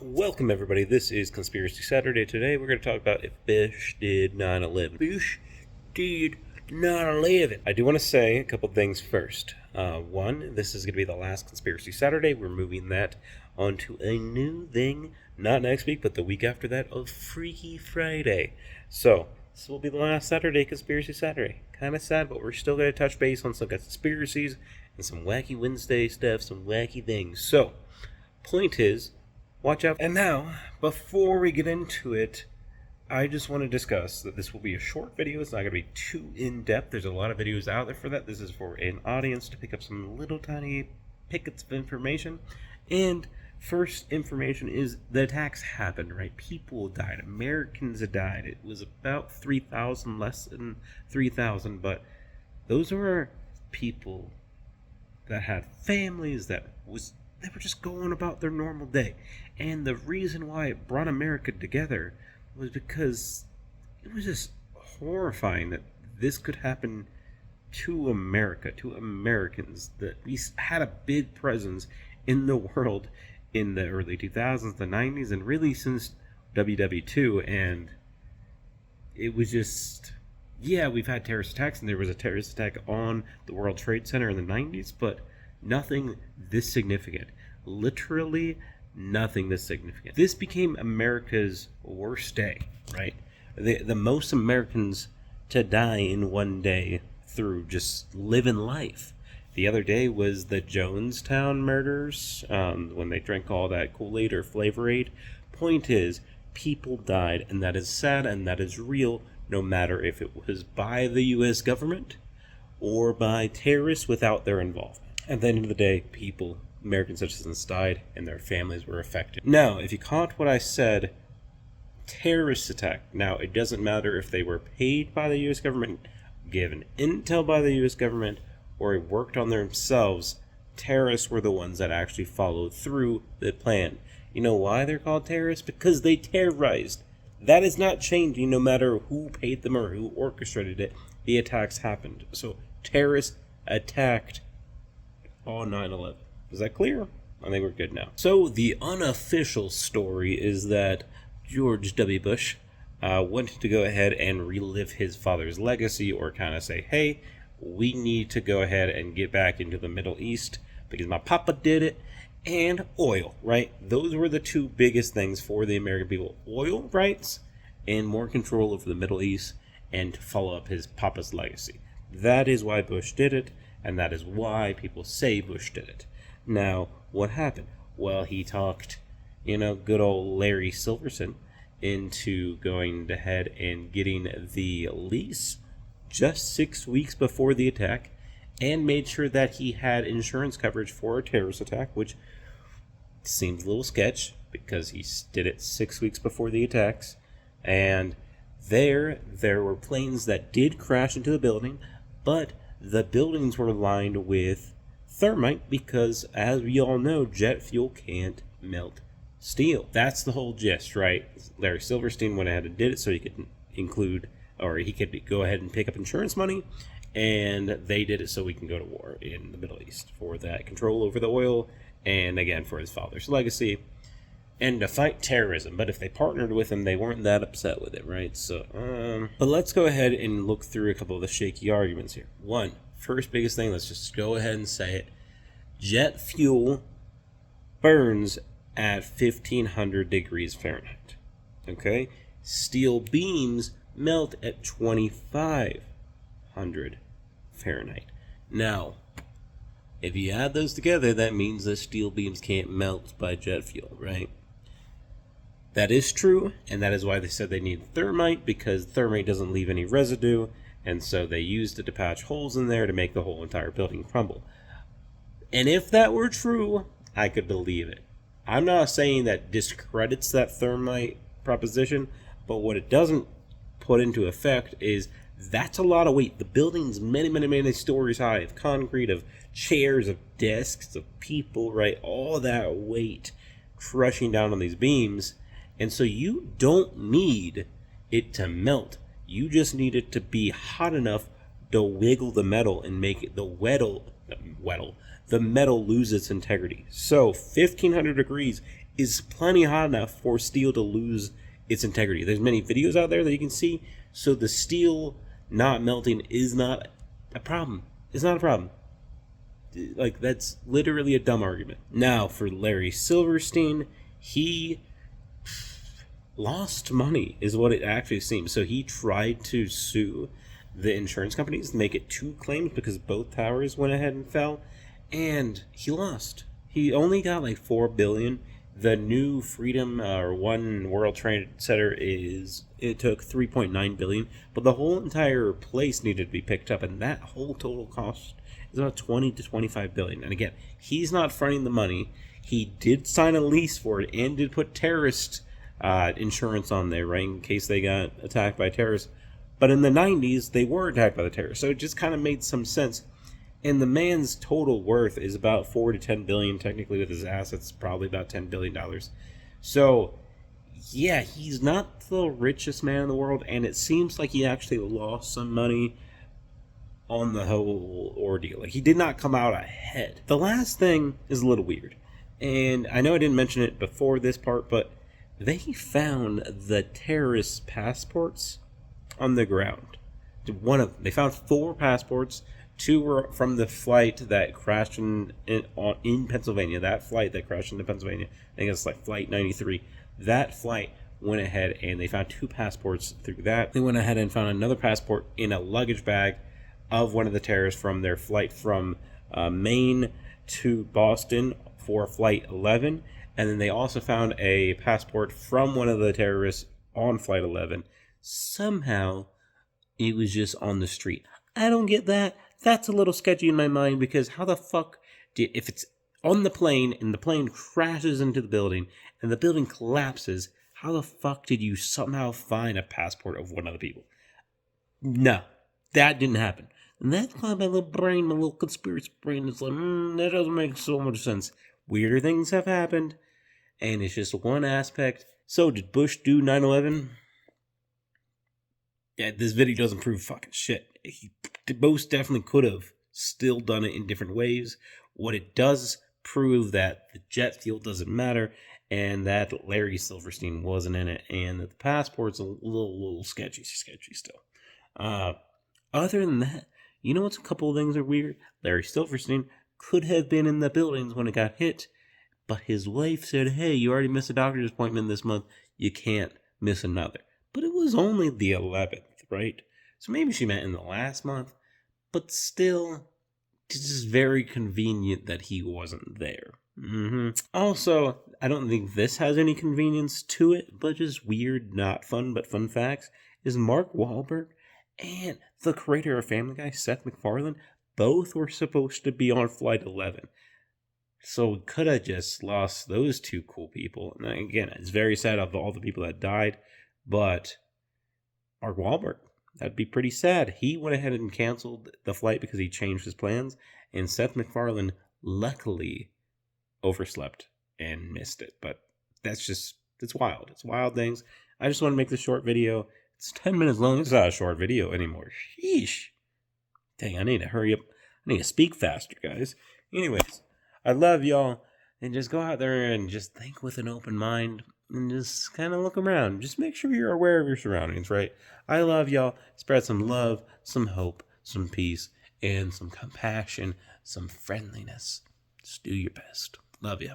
Welcome, everybody. This is Conspiracy Saturday. Today, we're going to talk about if Bush did 9/11. Bush did 9/11. I do want to say a couple things first. One, this is going to be the last Conspiracy Saturday. We're moving that onto a new thing, not next week, but the week after that, of Freaky Friday. So, this will be the last Saturday, Conspiracy Saturday. Kind of sad, but we're still going to touch base on some conspiracies and some wacky Wednesday stuff, some wacky things. So, point is, watch out. And now, before we get into it, I just want to discuss that this will be a short video. It's not going to be too in-depth. There's a lot of videos out there for that. This is for an audience to pick up some little tiny pickets of information. And first information is the attacks happened, right? People died. Americans died. It was about 3,000, less than 3,000. But those were people that had families they were just going about their normal day. And the reason why it brought America together was because it was just horrifying that this could happen to America, to Americans, that we had a big presence in the world in the early 2000s, the 90s, and really since WW2. And it was just, yeah, we've had terrorist attacks, and there was a terrorist attack on the World Trade Center in the 90s, but nothing this significant. Literally nothing this significant. This became America's worst day, right? The most Americans to die in one day through just living life. The other day was the Jonestown murders, when they drank all that Kool-Aid or Flavor Aid. Point is, people died, and that is sad, and that is real, no matter if it was by the U.S. government or by terrorists without their involvement. At the end of the day, American citizens died, and their families were affected. Now, if you caught what I said, terrorist attack. Now, it doesn't matter if they were paid by the U.S. government, given intel by the U.S. government, or worked on themselves. Terrorists were the ones that actually followed through the plan. You know why they're called terrorists? Because they terrorized. That is not changing no matter who paid them or who orchestrated it. The attacks happened. So, terrorists attacked on 9/11. Is that clear? I think we're good now. So the unofficial story is that George W. Bush wanted to go ahead and relive his father's legacy, or kind of say, hey, we need to go ahead and get back into the Middle East because my papa did it, and oil, right? Those were the two biggest things for the American people. Oil rights and more control over the Middle East, and to follow up his papa's legacy. That is why Bush did it, and that is why people say Bush did it. Now, what happened? Well, he talked, good old Larry Silverson into going ahead and getting the lease just 6 weeks before the attack, and made sure that he had insurance coverage for a terrorist attack, which seems a little sketch because he did it 6 weeks before the attacks. And there were planes that did crash into the building, but the buildings were lined with thermite because, as we all know, jet fuel can't melt steel. That's the whole gist, right? Larry Silverstein went ahead and did it so he could he could go ahead and pick up insurance money, and they did it so we can go to war in the Middle East for that control over the oil, and again for his father's legacy, and to fight terrorism. But if they partnered with him, they weren't that upset with it, right? So, but let's go ahead and look through a couple of the shaky arguments here. First biggest thing, let's just go ahead and say it. Jet fuel burns at 1,500 degrees Fahrenheit. Okay? Steel beams melt at 2,500 Fahrenheit. Now, if you add those together, that means that steel beams can't melt by jet fuel, right? That is true, and that is why they said they need thermite, because thermite doesn't leave any residue. And so they used it to patch holes in there to make the whole entire building crumble. And if that were true, I could believe it. I'm not saying that discredits that thermite proposition, but what it doesn't put into effect is that's a lot of weight. The building's many, many, many stories high of concrete, of chairs, of desks, of people, right? All that weight crushing down on these beams. And so you don't need it to melt. You just need it to be hot enough to wiggle the metal and make it the metal lose its integrity. So 1,500 degrees is plenty hot enough for steel to lose its integrity. There's many videos out there that you can see, so the steel not melting is not a problem. It's not a problem. Like, that's literally a dumb argument. Now, for Larry Silverstein, he lost money, is what it actually seems. So he tried to sue the insurance companies, make it 2 claims because both towers went ahead and fell, and he lost. He only got like $4 billion. The new Freedom One World Trade Center it took $3.9 billion, but the whole entire place needed to be picked up, and that whole total cost is about 20 to 25 billion. And again, he's not fronting the money. He did sign a lease for it and did put terrorist insurance on there, right, in case they got attacked by terrorists. But in the 90s, they were attacked by the terrorists, so it just kind of made some sense. And the man's total worth is about 4 to 10 billion, technically, with his assets, probably about $10 billion. So, yeah, he's not the richest man in the world, and it seems like he actually lost some money on the whole ordeal. Like, he did not come out ahead. The last thing is a little weird, and I know I didn't mention it before this part, but they found the terrorist passports on the ground. They found 4 passports. 2 were from the flight that crashed in Pennsylvania. That flight that crashed into Pennsylvania, I think it's like Flight 93. That flight went ahead and they found 2 passports through that. They went ahead and found another passport in a luggage bag of one of the terrorists from their flight from Maine to Boston for Flight 11. And then they also found a passport from one of the terrorists on Flight 11. Somehow, it was just on the street. I don't get that. That's a little sketchy in my mind, because how the fuck if it's on the plane and the plane crashes into the building and the building collapses, how the fuck did you somehow find a passport of one of the people? No, that didn't happen. And that's why my little brain, my little conspiracy brain is like, that doesn't make so much sense. Weirder things have happened, and it's just one aspect. So, did Bush do 9/11? Yeah, this video doesn't prove fucking shit. He most definitely could have still done it in different ways. What it does prove that the jet fuel doesn't matter, and that Larry Silverstein wasn't in it, and that the passport's a little sketchy still. Other than that, you know what's a couple of things are weird? Larry Silverstein could have been in the buildings when it got hit, but his wife said, hey, you already missed a doctor's appointment this month. You can't miss another. But it was only the 11th, right? So maybe she meant in the last month, but still, it's just very convenient that he wasn't there. Also, I don't think this has any convenience to it, but just weird, not fun, but fun facts, is Mark Wahlberg and the creator of Family Guy, Seth MacFarlane, both were supposed to be on Flight 11. So we could have just lost those 2 cool people. And again, it's very sad of all the people that died, but Mark Wahlberg, that'd be pretty sad. He went ahead and canceled the flight because he changed his plans, and Seth MacFarlane luckily overslept and missed it. But it's wild. It's wild things. I just want to make this short video. It's 10 minutes long. It's not a short video anymore. Sheesh. Dang, I need to hurry up. I need to speak faster, guys. Anyways, I love y'all. And just go out there and just think with an open mind. And just kind of look around. Just make sure you're aware of your surroundings, right? I love y'all. Spread some love, some hope, some peace, and some compassion, some friendliness. Just do your best. Love ya.